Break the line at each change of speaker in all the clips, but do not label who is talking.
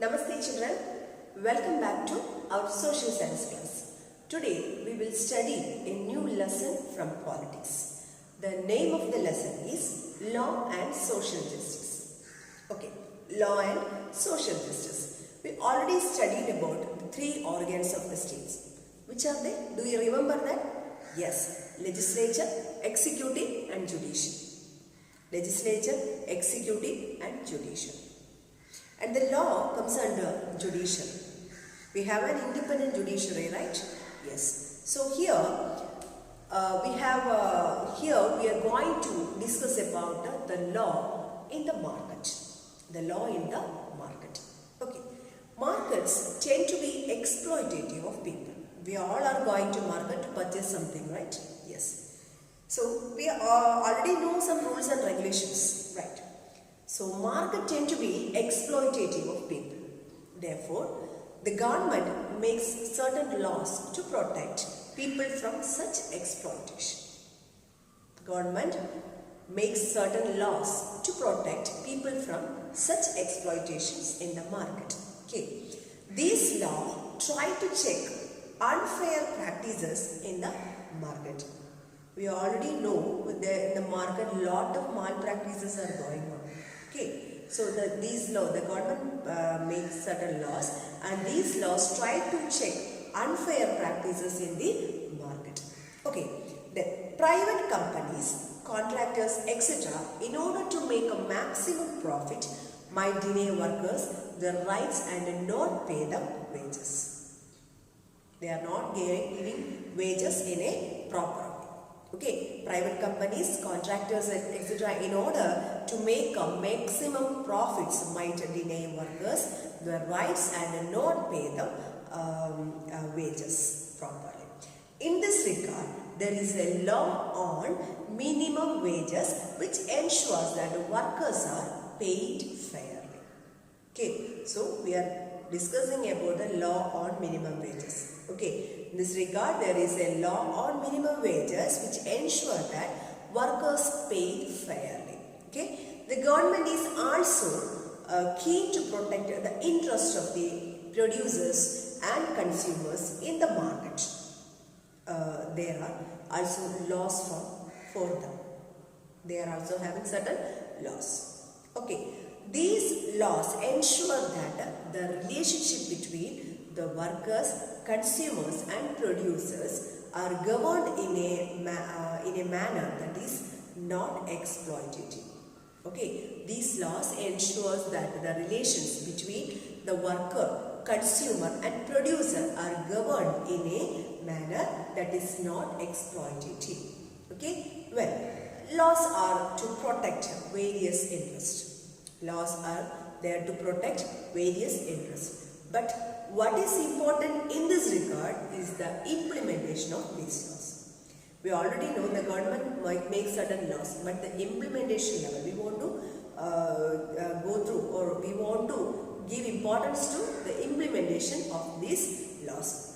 Namaste children, welcome back to our social science class. Today we will study a new lesson from politics. The name of the lesson is Law and Social Justice. Okay, Law and Social Justice. We already studied about the three organs of the states. Which are they? Do you remember that? Yes, legislature, executive and judicial. Legislature, executive and judicial. And the law comes under judicial. We have an independent judiciary, right? Yes. So here we are going to discuss about the law in the market. The law in the market. Okay. Markets tend to be exploitative of people. We all are going to market to purchase something, right? Yes. So we already know some rules and regulations, right? So market tend to be exploitative of people. Therefore, the government makes certain laws to protect people from such exploitation. Government makes certain laws to protect people from such exploitations in the market. Okay. These laws try to check unfair practices in the market. We already know in the market lot of malpractices are going on. Okay, so the government makes certain laws, and these laws try to check unfair practices in the market. Okay, the private companies, contractors, etc., in order to make a maximum profit, might deny workers their rights and not pay them wages. They are not giving wages in a proper way. Okay, private companies, contractors, etc., in order to make a maximum profits, might deny workers their rights and not pay them wages properly. In this regard, there is a law on minimum wages which ensures that workers are paid fairly. Okay, so we are discussing about the law on minimum wages. Okay, in this regard, there is a law on minimum wages which ensure that workers paid fairly. Okay, the government is also keen to protect the interest of the producers and consumers in the market. There are also laws for them. They are also having certain laws. Okay, these laws ensure that the relationship between the workers, consumers and producers are governed in a manner that is not exploitative. Okay, these laws ensures that the relations between the worker, consumer and producer are governed in a manner that is not exploitative. Okay, well, laws are to protect various interests. Laws are there to protect various interests. But what is important in this regard is the implementation of these laws. We already know the government might make certain laws, but the implementation level, we want to go through, or we want to give importance to the implementation of these laws.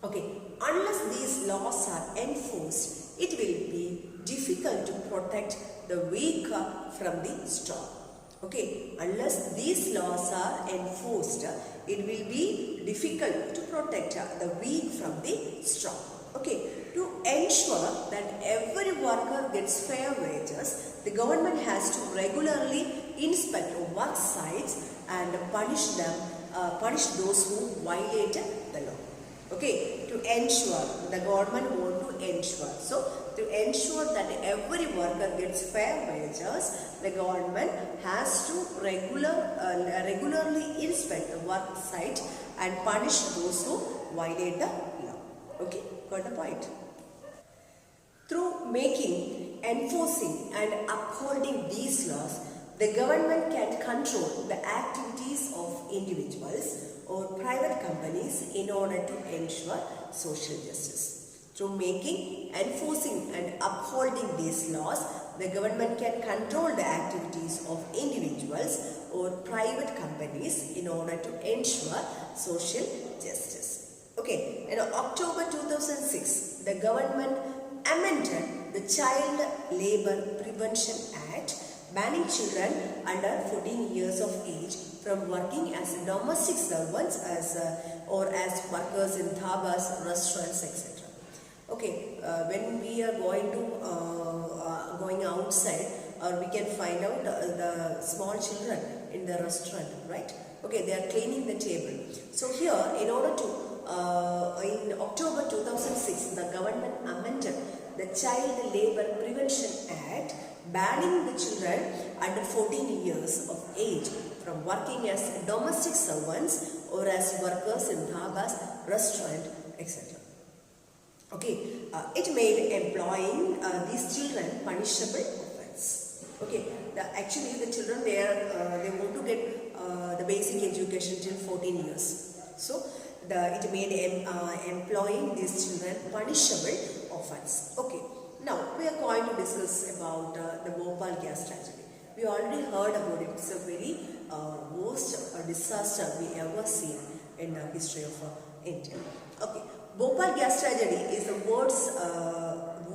Okay, unless these laws are enforced, it will be difficult to protect the weak from the strong. Okay, unless these laws are enforced, it will be difficult to protect the weak from the strong. Okay, to ensure that every worker gets fair wages, the government has to regularly inspect work sites and punish those who violate the law. Okay, to ensure, the government want to ensure. So, to ensure that every worker gets fair wages, the government has to regularly inspect the work site and punish those who violate the law. Okay, got the point? Through making, enforcing and upholding these laws, the government can control the activities of individuals or private companies in order to ensure social justice. Through making, enforcing and upholding these laws, the government can control the activities of individuals or private companies in order to ensure social justice. Okay, in October 2006, the government amended the Child Labour Prevention Act banning children under 14 years of age from working as domestic servants or as workers in dhabas, restaurants, etc. Okay, when we are going outside, or we can find out the small children in the restaurant, right? Okay, they are cleaning the table. So here, in order to, in October 2006, the government amended the Child Labour Prevention Act, banning the children under 14 years of age from working as domestic servants or as workers in dhabas, restaurant, etc. Okay, it made employing these children punishable offence. Okay, actually the children they want to get the basic education till 14 years. So it made employing these children punishable offence. Okay, now we are going to discuss about the Bhopal gas tragedy. We already heard about it. It's a very worst disaster we ever seen in the history of India. Okay, Bhopal gas tragedy is the world's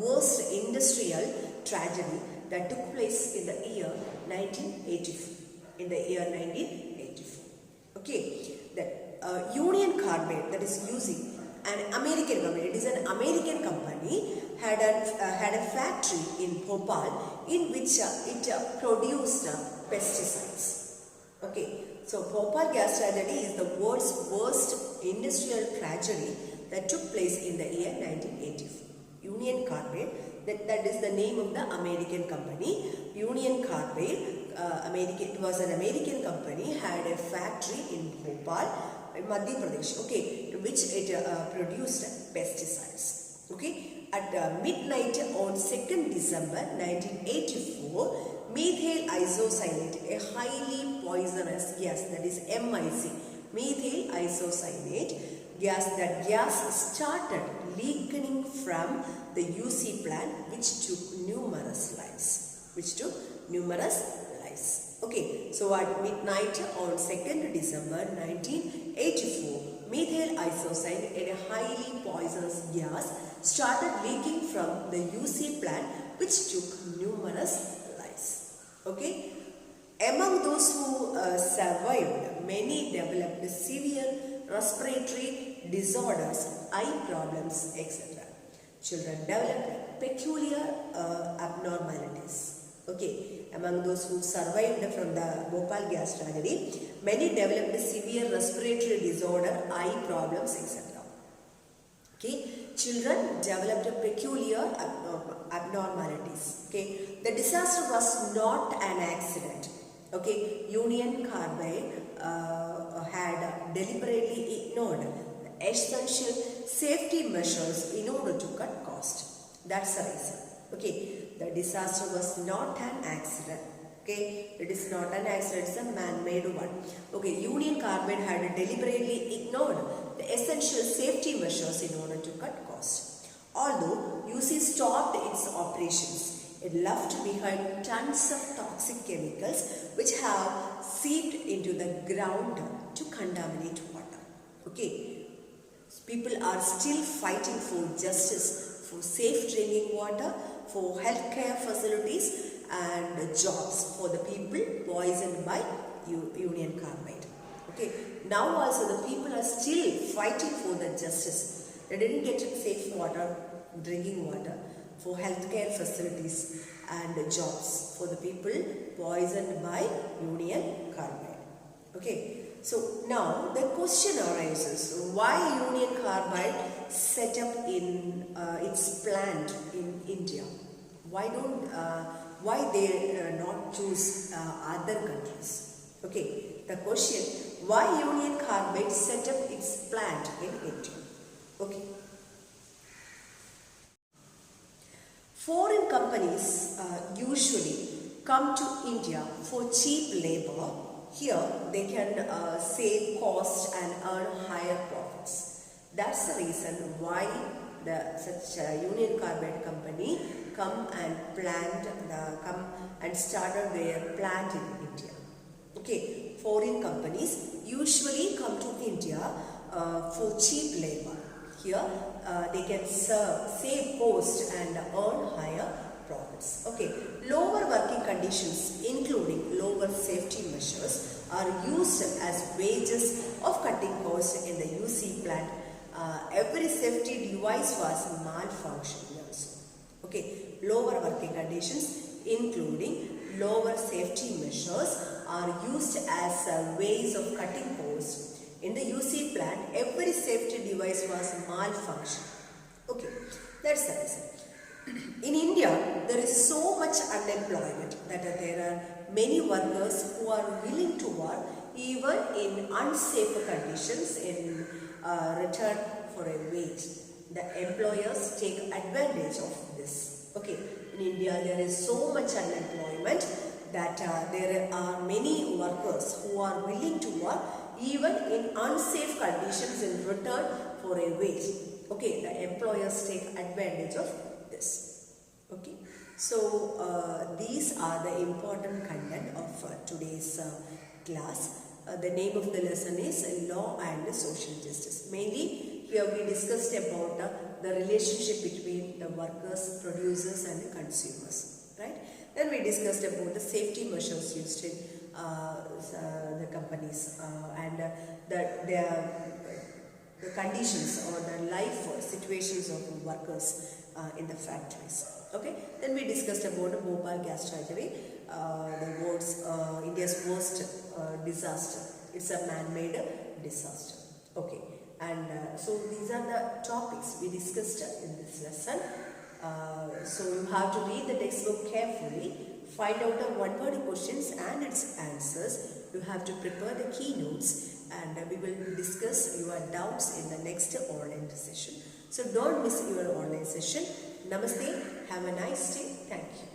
worst industrial tragedy that took place in the year 1984. In the year 1984. Okay, the Union Carbide, that is using an American company, it is an American company, had a factory in Bhopal in which it produced pesticides. Okay, so Bhopal gas tragedy is the world's worst industrial tragedy that took place in the year 1984. Union Carbide, that is the name of the American company. Union Carbide, it was an American company, had a factory in Bhopal, in Madhya Pradesh, okay, in which it produced pesticides. Okay, at midnight on 2nd December 1984, methyl isocyanate, a highly poisonous gas, that is MIC, methyl isocyanate gas started leaking from the UC plant, which took numerous lives. Okay, so at midnight on 2nd December 1984, methyl isocyanate, a highly poisonous gas, started leaking from the UC plant, which took numerous lives. Okay, among those who survived, many developed severe respiratory disorders, eye problems, etc. Children developed peculiar abnormalities. Okay, among those who survived from the Bhopal gas tragedy, many developed severe respiratory disorder, eye problems, etc. Okay, children developed peculiar abnormalities. Okay, the disaster was not an accident. Okay, Union Carbide had deliberately ignored the essential safety measures in order to cut cost. That's the reason. Okay, the disaster was not an accident. Okay, it is not an accident, it's a man-made one. Okay, Union Carbide had deliberately ignored the essential safety measures in order to cut cost. Although UC stopped its operations, it left behind tons of toxic chemicals which have seeped into the ground to contaminate water. Okay, people are still fighting for justice, for safe drinking water, for healthcare facilities and jobs for the people poisoned by Union Carbide. Okay, now also the people are still fighting for the justice. They didn't get safe water, drinking water, for healthcare facilities and jobs for the people poisoned by Union Carbide. Okay, so now the question arises, why Union Carbide set up in its plant in India? Why they not choose other countries? Okay, the question, why Union Carbide set up its plant in India? Okay. Foreign companies usually come to India for cheap labor. Here they can save cost and earn higher profits. That's the reason why such a Union Carbide company come and started their plant in India. Okay, foreign companies usually come to India for cheap labor. Here they can save cost and earn higher profit. points. Okay, lower working conditions including lower safety measures are used as wages of cutting costs in the UC plant. Every safety device was malfunctioning also. Okay, lower working conditions including lower safety measures are used as ways of cutting costs. In the UC plant, every safety device was malfunctioning. Okay, that's the reason. In India, there is so much unemployment that there are many workers who are willing to work even in unsafe conditions in return for a wage. The employers take advantage of this. Okay, in India there is so much unemployment that there are many workers who are willing to work even in unsafe conditions in return for a wage. Okay, the employers take advantage of this. Okay, so these are the important content of today's class. The name of the lesson is Law and Social Justice. Mainly here we discussed about the relationship between the workers, producers and the consumers, right? Then we discussed about the safety measures used in the companies and the conditions or the life situations of workers in the factories. Okay, then we discussed about the Bhopal gas tragedy, the world's India's worst disaster. It's a man-made disaster. Okay, and so these are the topics we discussed in this lesson. So you have to read the textbook carefully, find out the one-word questions and its answers. You have to prepare the keynotes, and we will discuss your doubts in the next online session. So don't miss your online session. Namaste. Have a nice day. Thank you.